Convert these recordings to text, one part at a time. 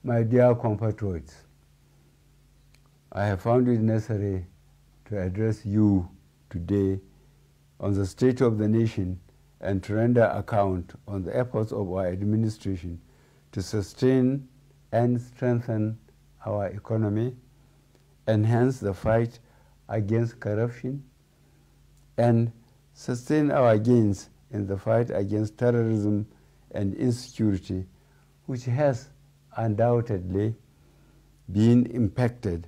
My dear compatriots, I have found it necessary to address you today on the state of the nation and to render account on the efforts of our administration to sustain and strengthen our economy, enhance the fight against corruption, and sustain our gains in the fight against terrorism and insecurity, which has undoubtedly been impacted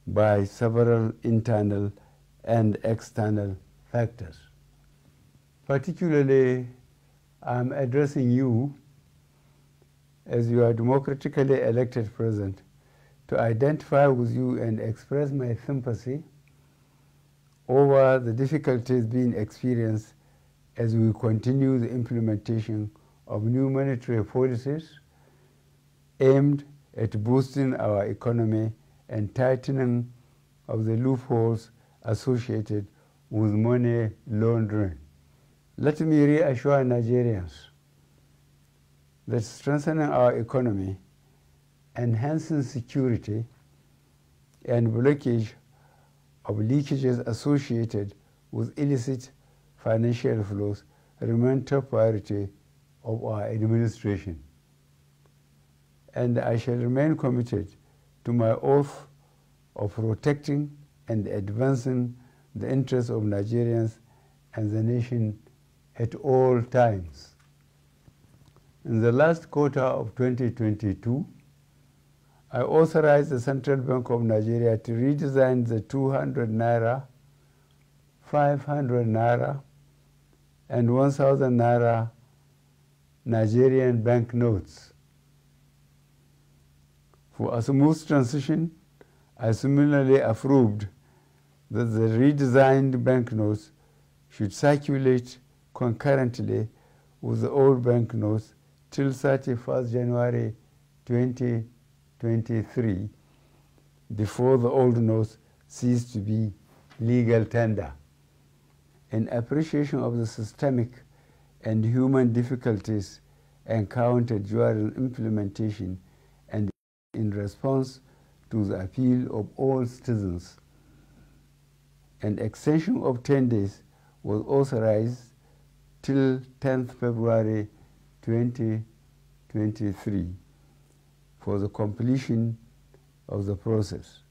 by several internal and external factors. Particularly, I'm addressing you as your democratically elected president to identify with you and express my sympathy over the difficulties being experienced as we continue the implementation of new monetary policies aimed at boosting our economy and tightening of the loopholes associated with money laundering. Let me reassure Nigerians that strengthening our economy, enhancing security, and blockage of leakages associated with illicit financial flows remain top priority of our administration. And I shall remain committed to my oath of protecting and advancing the interests of Nigerians and the nation at all times. In the last quarter of 2022, I authorized the Central Bank of Nigeria to redesign the 200 naira, 500 naira, and 1,000 naira Nigerian banknotes. For a smooth transition, I similarly approved that the redesigned banknotes should circulate concurrently with the old banknotes till 31st January 2023, before the old notes cease to be legal tender. In appreciation of the systemic and human difficulties encountered during implementation and in response to the appeal of all citizens, an extension of 10 days was authorized till 10th February 2023 for the completion of the process.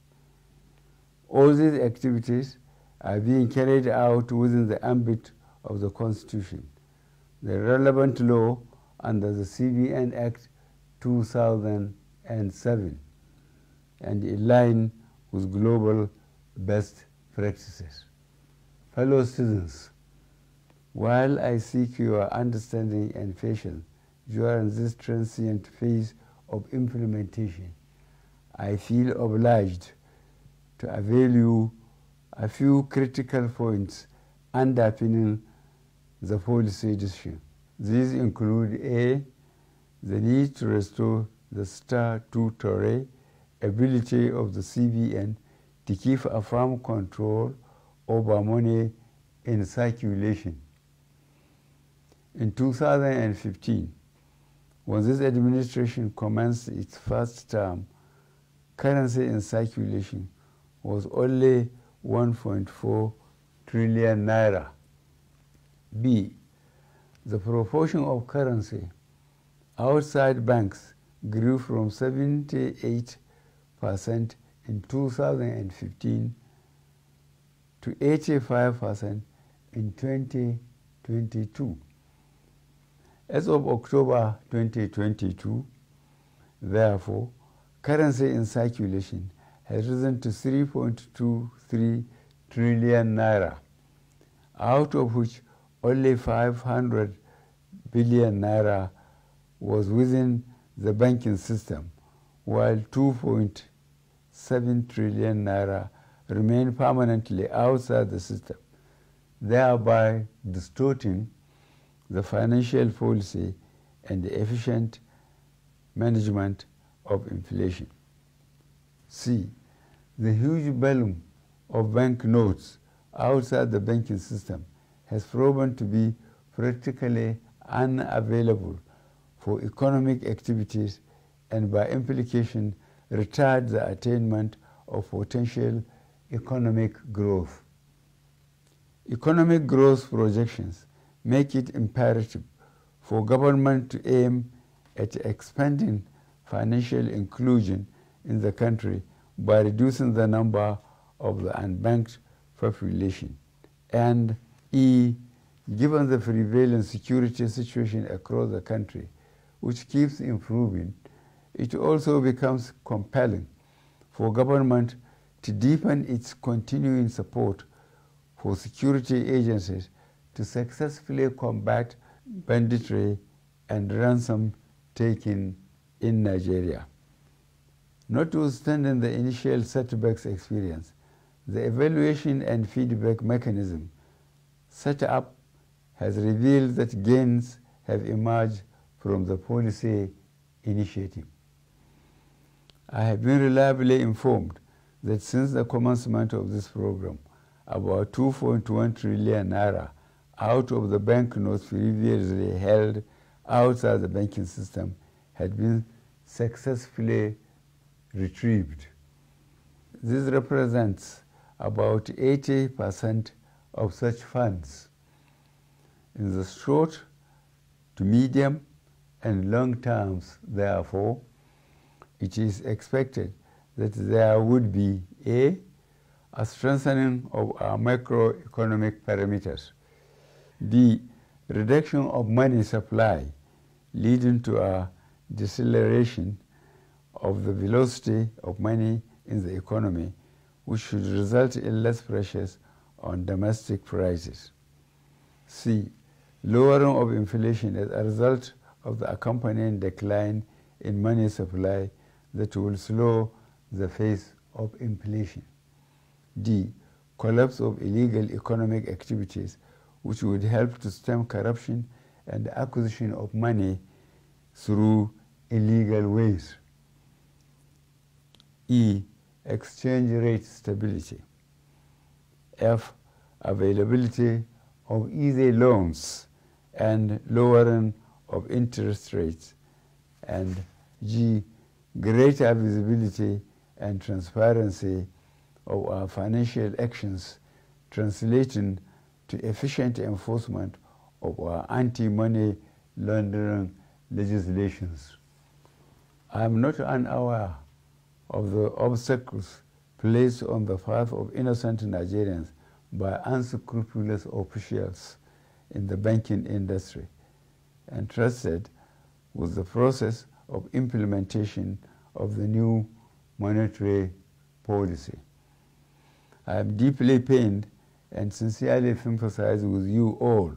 All these activities are being carried out within the ambit of the Constitution, the relevant law under the CBN Act 2007, and in line with global best practices. Fellow citizens, while I seek your understanding and patience during this transient phase of implementation, I feel obliged to avail you a few critical points underpinning the policy decision. These include A, the need to restore the statutory ability of the CBN to keep a firm control over money in circulation. In 2015, when this administration commenced its first term, currency in circulation was only 1.4 trillion naira. B, the proportion of currency outside banks grew from 78% in 2015 to 85% in 2022. As of October 2022, therefore, currency in circulation has risen to 3.23 trillion naira, out of which only 500 billion naira was within the banking system, while 2.7 trillion naira remain permanently outside the system, thereby distorting the financial policy and the efficient management of inflation. C, the huge volume of bank notes outside the banking system has proven to be practically unavailable for economic activities and by implication retard the attainment of potential economic growth. Economic growth projections make it imperative for government to aim at expanding financial inclusion in the country by reducing the number of the unbanked population. And E, given the prevailing security situation across the country, which keeps improving, it also becomes compelling for government to deepen its continuing support for security agencies to successfully combat banditry and ransom taking in Nigeria. Notwithstanding the initial setbacks experience, the evaluation and feedback mechanism set up has revealed that gains have emerged from the policy initiative. I have been reliably informed that since the commencement of this program, about 2.1 trillion naira out of the banknotes previously held outside the banking system had been successfully retrieved. This represents about 80% of such funds. In the short to medium and long terms, therefore, it is expected that there would be a strengthening of our macroeconomic parameters, B, reduction of money supply leading to a deceleration of the velocity of money in the economy, which should result in less pressures on domestic prices. C, lowering of inflation as a result of the accompanying decline in money supply that will slow the pace of inflation. D, collapse of illegal economic activities which would help to stem corruption and the acquisition of money through illegal ways. E, exchange rate stability. F, availability of easy loans and lowering of interest rates. And G, greater visibility and transparency of our financial actions, translating to efficient enforcement of our anti-money laundering legislations. I am not unaware of the obstacles placed on the path of innocent Nigerians by unscrupulous officials in the banking industry, entrusted with the process of implementation of the new monetary policy. I am deeply pained and sincerely sympathize with you all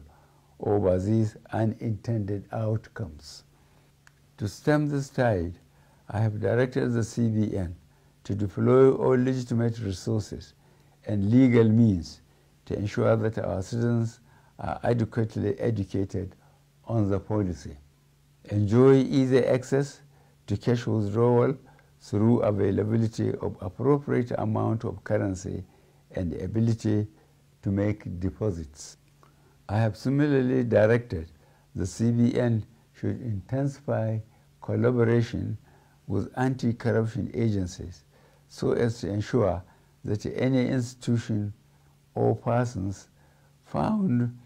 over these unintended outcomes. To stem this tide, I have directed the CBN to deploy all legitimate resources and legal means to ensure that our citizens are adequately educated on the policy, enjoy easy access to cash withdrawal through availability of appropriate amount of currency and the ability to make deposits. I have similarly directed the CBN should intensify collaboration with anti-corruption agencies so as to ensure that any institution or persons found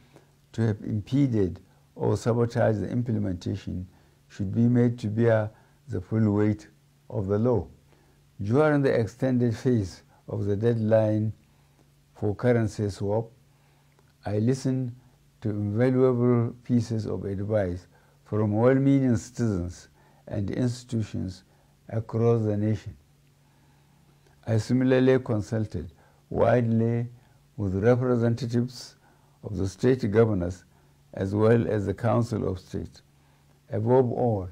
to have impeded or sabotaged the implementation should be made to bear the full weight of the law. During the extended phase of the deadline for currency swap, I listened to invaluable pieces of advice from well-meaning citizens and institutions across the nation. I similarly consulted widely with representatives of the state governors as well as the Council of State. Above all,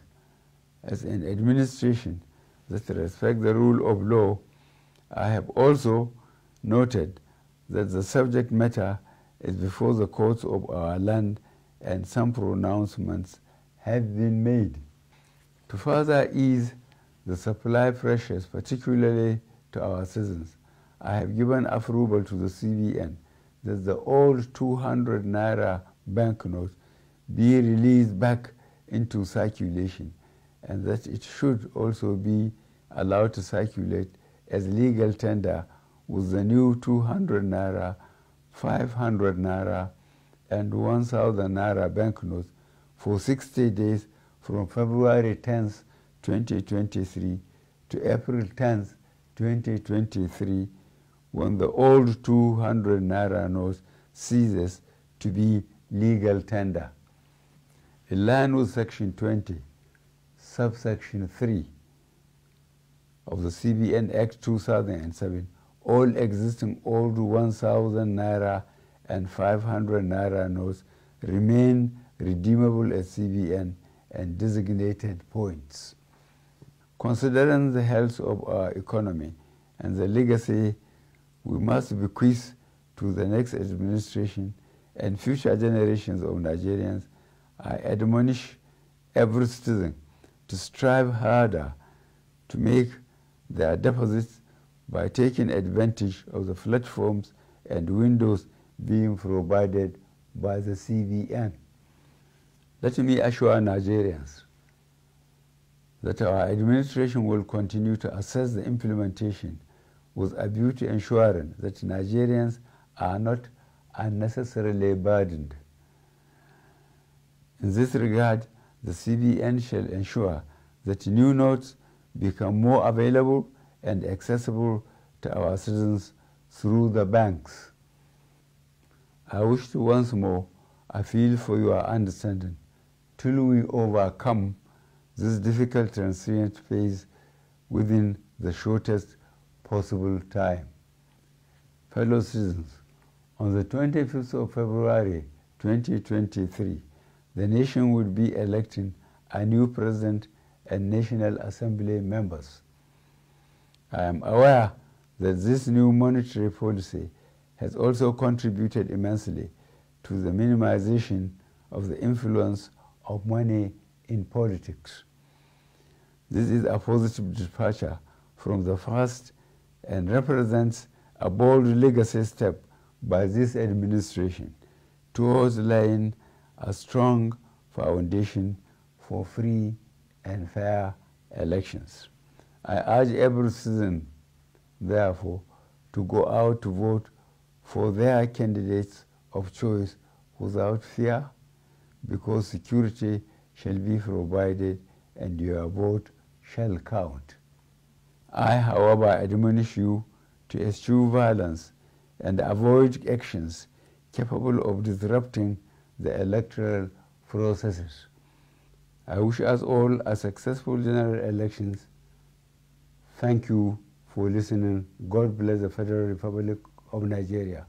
as an administration that respects the rule of law, I have also noted that the subject matter is before the courts of our land and some pronouncements have been made. To further ease the supply pressures, particularly to our citizens, I have given approval to the CBN that the old 200 naira banknote be released back into circulation and that it should also be allowed to circulate as legal tender with the new 200 naira, 500 naira, and 1,000 naira banknotes for 60 days from February 10th, 2023 to April 10th, 2023, when the old 200 naira note ceases to be legal tender. In line with Section 20, subsection 3 of the CBN Act 2007, all existing old 1,000 naira and 500 naira notes remain redeemable at CBN and designated points. Considering the health of our economy and the legacy we must bequeath to the next administration and future generations of Nigerians, I admonish every citizen to strive harder to make their deposits by taking advantage of the platforms and windows being provided by the CBN. Let me assure Nigerians that our administration will continue to assess the implementation with a view to ensuring that Nigerians are not unnecessarily burdened. In this regard, the CBN shall ensure that new notes become more available and accessible to our citizens through the banks. I wish to once more appeal for your understanding till we overcome this difficult transient phase within the shortest possible time. Fellow citizens, on the 25th of February 2023, the nation will be electing a new president and National Assembly members. I am aware that this new monetary policy has also contributed immensely to the minimization of the influence of money in politics. This is a positive departure from the past and represents a bold legacy step by this administration towards laying a strong foundation for free and fair elections. I urge every citizen, therefore, to go out to vote for their candidates of choice without fear, because security shall be provided and your vote shall count. I, however, admonish you to eschew violence and avoid actions capable of disrupting the electoral processes. I wish us all a successful general elections. Thank you for listening. God bless the Federal Republic of Nigeria.